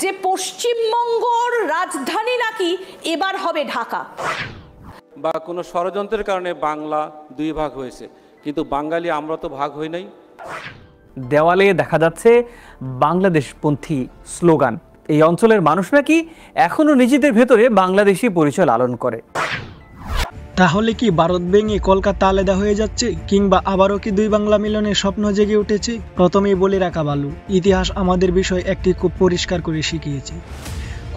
যে পশ্চিমবঙ্গর রাজধানী নাকি এবার হবে ঢাকা, বা কোনো ষড়যন্ত্রের কারণে বাংলা দুই ভাগ হয়েছে, কিন্তু বাঙালি আমরা তো ভাগ হই নাই। দেওয়ালে দেখা যাচ্ছে বাংলাদেশপন্থী স্লোগান। এই অঞ্চলের মানুষ নাকি এখনো নিজেদের ভেতরে বাংলাদেশি পরিচয় লালন করে। তাহলে কি ভারত ভেঙে কলকাতা আলাদা হয়ে যাচ্ছে, কিংবা আবারও কি দুই বাংলা মিলনের স্বপ্ন জেগে উঠেছে? প্রথমেই বলে রাখা ভালো, ইতিহাস আমাদের বিষয় একটি খুব পরিষ্কার করে শিখিয়েছে,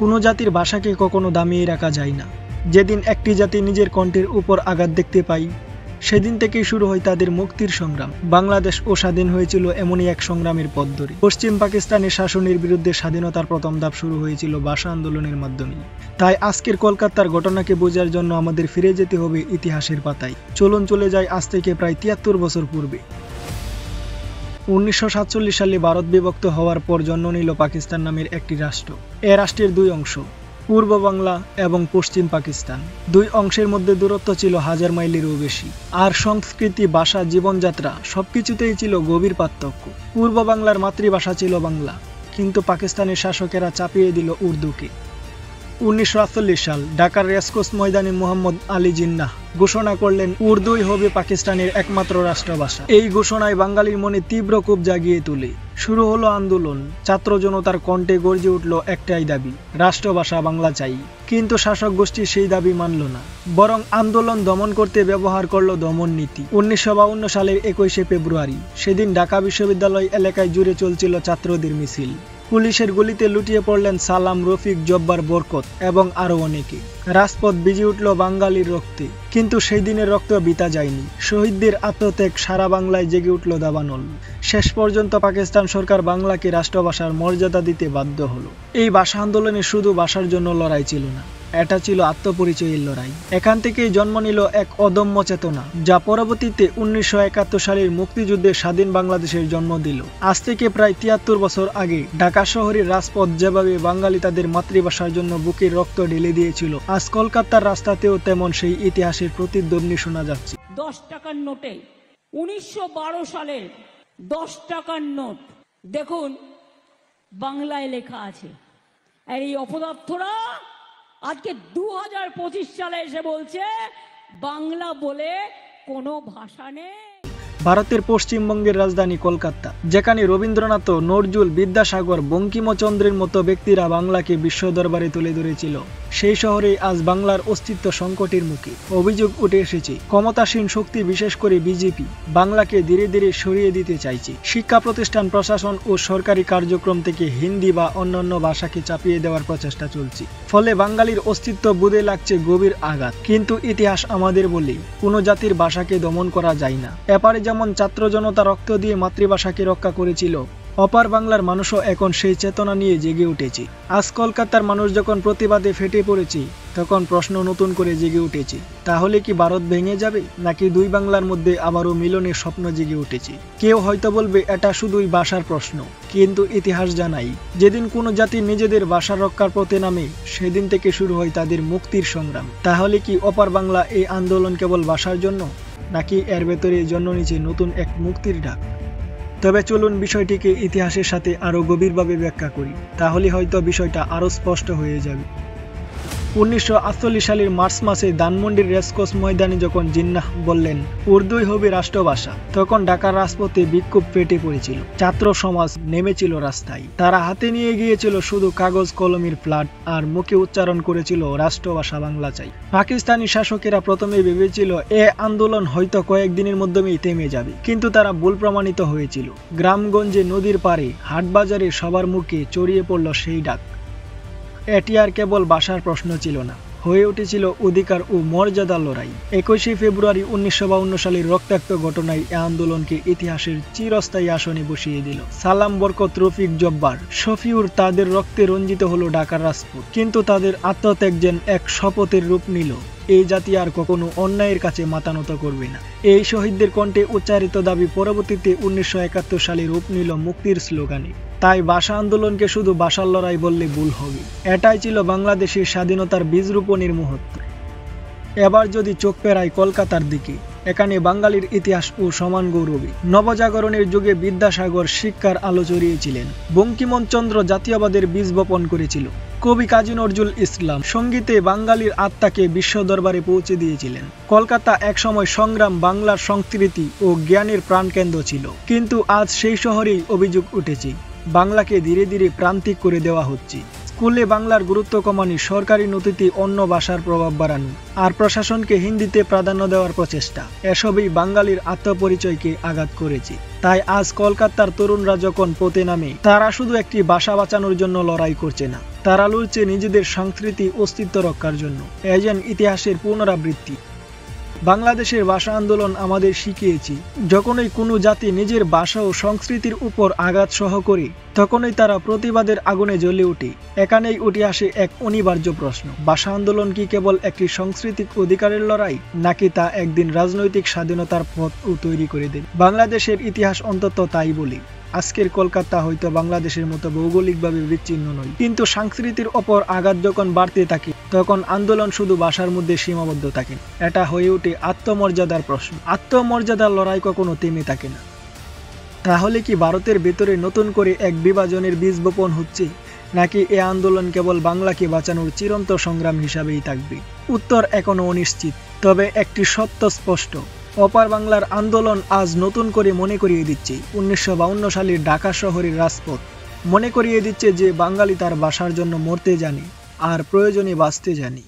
কোনো জাতির ভাষাকে কখনো দামিয়ে রাখা যায় না। যেদিন একটি জাতি নিজের কণ্ঠের উপর আঘাত দেখতে পায়, সেদিন থেকেই শুরু হয় তাদের মুক্তির সংগ্রাম। বাংলাদেশ ও স্বাধীন হয়েছিল এমনই এক সংগ্রামের পথ ধরে। পশ্চিম পাকিস্তানের শাসনের বিরুদ্ধে স্বাধীনতার প্রথম ধাপ শুরু হয়েছিল ভাষা আন্দোলনের মাধ্যমে। তাই আজকের কলকাতার ঘটনাকে বোঝার জন্য আমাদের ফিরে যেতে হবে ইতিহাসের পাতায়। চলুন চলে যায় আজ থেকে প্রায় ৭৩ বছর পূর্বে। ১৯৪৭ সালে ভারত বিভক্ত হওয়ার পর জন্ম নিল পাকিস্তান নামের একটি রাষ্ট্র। এ রাষ্ট্রের দুই অংশ, পূর্ব বাংলা এবং পশ্চিম পাকিস্তান। দুই অংশের মধ্যে দূরত্ব ছিল 1000 মাইলেরও বেশি। আর সংস্কৃতি, ভাষা, জীবনযাত্রা সবকিছুতেই ছিল গভীর পার্থক্য। পূর্ব বাংলার মাতৃভাষা ছিল বাংলা, কিন্তু পাকিস্তানের শাসকেরা চাপিয়ে দিল উর্দুকে। ১৯৪৮ সাল ঢাকার রেসকোর্স ময়দানে মোহাম্মদ আলী জিন্নাহ ঘোষণা করলেন উর্দুই হবে পাকিস্তানের একমাত্র রাষ্ট্রভাষা। এই ঘোষণায় বাঙালির মনে তীব্র ক্ষোভ জাগিয়ে তোলে। শুরু হলো আন্দোলন। ছাত্র জনতার কণ্ঠে গর্জে উঠল একটাই দাবি, রাষ্ট্রভাষা বাংলা চাই। কিন্তু শাসক গোষ্ঠী সেই দাবি মানল না, বরং আন্দোলন দমন করতে ব্যবহার করলো দমন নীতি। ১৯৫২ সালের ২১শে ফেব্রুয়ারি, সেদিন ঢাকা বিশ্ববিদ্যালয় এলাকায় জুড়ে চলছিল ছাত্রদের মিছিল। পুলিশের গুলিতে লুটিয়ে পড়লেন সালাম, রফিক, জব্বার, বরকত এবং আরো অনেকে। রাজপথ ভিজে উঠল বাঙালির রক্তে। কিন্তু সেই দিনের রক্ত বিতা যায়নি। শহীদদের আত্মত্যাগ সারা বাংলায় জেগে উঠল দাবানল। শেষ পর্যন্ত পাকিস্তান সরকার বাংলাকে রাষ্ট্রভাষার মর্যাদা দিতে বাধ্য হলো। এই ভাষা আন্দোলনে শুধু ভাষার জন্য লড়াই ছিল না, এটা ছিল আত্মপরিচয়ের লড়াই। এখান থেকেই জন্ম নিল এক অদম্য চেতনা, যা পরবর্তীতে ১৯৭১ সালের মুক্তিযুদ্ধে স্বাধীন বাংলাদেশের জন্ম দিল। আজ থেকে প্রায় ৭৩ বছর আগে ঢাকা শহরের রাজপথ যেভাবে বাঙালি তাদের মাতৃভাষার জন্য বুকের রক্ত ঢেলে দিয়েছিল, আজ কলকাতার রাস্তাতেও তেমন সেই ইতিহাসের প্রতিধ্বনি শোনা যাচ্ছে। 10 টাকার নোটে ১৯১২ সালের 10 টাকার নোট দেখুন, বাংলায় লেখা আছে। আর এই অপদার্থরা আজকে 2025 সালে এসে বলছে বাংলা বলে কোনো ভাষা নেই। ভারতের পশ্চিমবঙ্গের রাজধানী কলকাতা, যেখানে রবীন্দ্রনাথ, নজরুল, বিদ্যাসাগর, বঙ্কিমচন্দ্রের মতো ব্যক্তিরা বাংলাকে বিশ্ব দরবারে তুলে ধরেছিল, সেই শহরে আজ বাংলার অস্তিত্ব সংকটের মুখে। অভিযোগ উঠে এসেছে, ক্ষমতাসীন শক্তি বিশেষ করে বিজেপি বাংলাকে ধীরে ধীরে সরিয়ে দিতে চাইছে। শিক্ষা প্রতিষ্ঠান, প্রশাসন ও সরকারি কার্যক্রম থেকে হিন্দি বা অন্যান্য ভাষাকে চাপিয়ে দেওয়ার প্রচেষ্টা চলছে। ফলে বাঙালির অস্তিত্ব বোধে লাগছে গভীর আঘাত। কিন্তু ইতিহাস আমাদের বলে, কোনো জাতির ভাষাকে দমন করা যায় না। এপারে যেমন ছাত্র জনতা রক্ত দিয়ে মাতৃভাষাকে রক্ষা করেছিল, অপার বাংলার মানুষও এখন সেই চেতনা নিয়ে জেগে উঠেছে। আজ কলকাতার মানুষ যখন প্রতিবাদে ফেটে পড়েছে, তখন প্রশ্ন নতুন করে জেগে উঠেছে, তাহলে কি ভারত ভেঙে যাবে, নাকি দুই বাংলার মধ্যে আবারও মিলনের স্বপ্ন জেগে উঠেছে? কেউ হয়তো বলবে এটা শুধুই ভাষার প্রশ্ন, কিন্তু ইতিহাস জানাই, যেদিন কোনো জাতি নিজেদের ভাষা রক্ষার পথে নামে, সেদিন থেকে শুরু হয় তাদের মুক্তির সংগ্রাম। তাহলে কি অপার বাংলা এই আন্দোলন কেবল ভাষার জন্য, নাকি এর ভেতরে জন্ম নিচ্ছে নতুন এক মুক্তির ডাক? তবে চলুন বিষয়টিকে ইতিহাসের সাথে আরো গভীরভাবে ব্যাখ্যা করি, তাহলে হয়তো বিষয়টা আরো স্পষ্ট হয়ে যাবে। ১৯৪৮ সালের মার্চ মাসে ধানমন্ডির রেসকোর্স ময়দানে যখন জিন্নাহ বললেন উর্দুই হবে রাষ্ট্রভাষা, তখন ঢাকার রাজপথে বিক্ষোভ ফেটে পড়েছিল। ছাত্র সমাজ নেমেছিল রাস্তায়। তারা হাতে নিয়ে গিয়েছিল শুধু কাগজ কলমের ফ্ল্যাট, আর মুখে উচ্চারণ করেছিল রাষ্ট্রভাষা বাংলা চাই। পাকিস্তানি শাসকেরা প্রথমে ভেবেছিল এ আন্দোলন হয়তো কয়েকদিনের মধ্যেই থেমে যাবে, কিন্তু তারা ভুল প্রমাণিত হয়েছিল। গ্রামগঞ্জে, নদীর পাড়ে, হাটবাজারে সবার মুখে ছড়িয়ে পড়ল সেই ডাক। এটি আর কেবল ভাষার প্রশ্ন ছিল না, হয়ে উঠেছিল অধিকার ও মর্যাদার লড়াই। ২১শে ফেব্রুয়ারি ১৯৫২ সালের রক্তাক্ত ঘটনায় এই আন্দোলনকে ইতিহাসের চিরস্থায়ী আসনে বসিয়ে দিল। সালাম, বরকত, রফিক, জব্বার, শফিউর তাদের রক্তে রঞ্জিত হলো ঢাকার রাজপথ। কিন্তু তাদের আত্মত্যাগ যেন এক শপথের রূপ নিল, এই জাতি আর কখনো অন্যায়ের কাছে মাথা নত করবে না। এই শহীদদের কণ্ঠে উচ্চারিত দাবি পরবর্তীতে ১৯৭১ সালে রূপ নিল মুক্তির স্লোগানে। তাই ভাষা আন্দোলনকে শুধু ভাষার লড়াই বললে ভুল হবে। এটাই ছিল বাংলাদেশের স্বাধীনতার বীজ রোপণের মুহূর্ত। এবার যদি চোখ ফেরাই কলকাতার দিকে, এখানে বাঙালির ইতিহাস ও সমান গৌরবী। নবজাগরণের যুগে বিদ্যাসাগর শিক্ষার আলো ছড়িয়েছিলেন, বঙ্কিমচন্দ্র জাতীয়বাদের বীজ বপন করেছিল, কবি কাজী নজরুল ইসলাম সঙ্গীতে বাঙালির আত্মাকে বিশ্ব দরবারে পৌঁছে দিয়েছিলেন। কলকাতা একসময় সংগ্রাম, বাংলার সংস্কৃতি ও জ্ঞানের প্রাণকেন্দ্র ছিল, কিন্তু আজ সেই শহরেই অভিযোগ উঠেছে বাংলাকে ধীরে ধীরে প্রান্তিক করে দেওয়া হচ্ছে। স্কুলে বাংলার গুরুত্ব কমানো, সরকারি নথিতে অন্য ভাষার প্রভাব বাড়ানো আর প্রশাসনকে হিন্দিতে প্রাধান্য দেওয়ার প্রচেষ্টা, এসবই বাঙালির আত্মপরিচয়কে আঘাত করেছে। তাই আজ কলকাতার তরুণরা যখন পথে নামে, তারা শুধু একটি ভাষা বাঁচানোর জন্য লড়াই করছে না, তারা লড়ছে নিজেদের সংস্কৃতি অস্তিত্ব রক্ষার জন্য। এই যেন ইতিহাসের পুনরাবৃত্তি। বাংলাদেশের ভাষা আন্দোলন আমাদের শিখিয়েছে, যখনই কোনো জাতি নিজের ভাষা ও সংস্কৃতির উপর আঘাত সহ করে, তখনই তারা প্রতিবাদের আগুনে জ্বলে ওঠে। এখানেই উঠে আসে এক অনিবার্য প্রশ্ন: ভাষা আন্দোলন কি কেবল একটি সাংস্কৃতিক অধিকারের লড়াই, নাকি তা একদিন রাজনৈতিক স্বাধীনতার পথও তৈরি করে দেবে? বাংলাদেশের ইতিহাস অন্তত তাই বলি। আজকের কলকাতা হয়তো বাংলাদেশের মতো ভৌগোলিকভাবে বিচ্ছিন্ন নয়, কিন্তু সংস্কৃতির ওপর আঘাত যখন বাড়তে থাকে, তখন আন্দোলন শুধু ভাষার মধ্যে সীমাবদ্ধ থাকে না, এটা হয়ে ওঠে আত্মমর্যাদার প্রশ্ন। আত্মমর্যাদার লড়াই কখনো থেমে থাকে না। তাহলে কি ভারতের ভেতরে নতুন করে এক বিভাজনের বীজ বপন হচ্ছে, নাকি এ আন্দোলন কেবল বাংলাকে বাঁচানোর চিরন্তন সংগ্রাম হিসাবেই থাকবে? উত্তর এখনো অনিশ্চিত, তবে একটি সত্য স্পষ্ট: অপার বাংলার আন্দোলন আজ নতুন করে মনে করিয়ে দিচ্ছে 1952 সালের ঢাকা শহরের রাজপথ, মনে করিয়ে দিচ্ছে যে বাঙালি তার ভাষার জন্য মরতে জানে আর প্রয়োজনে বাঁচতে জানে।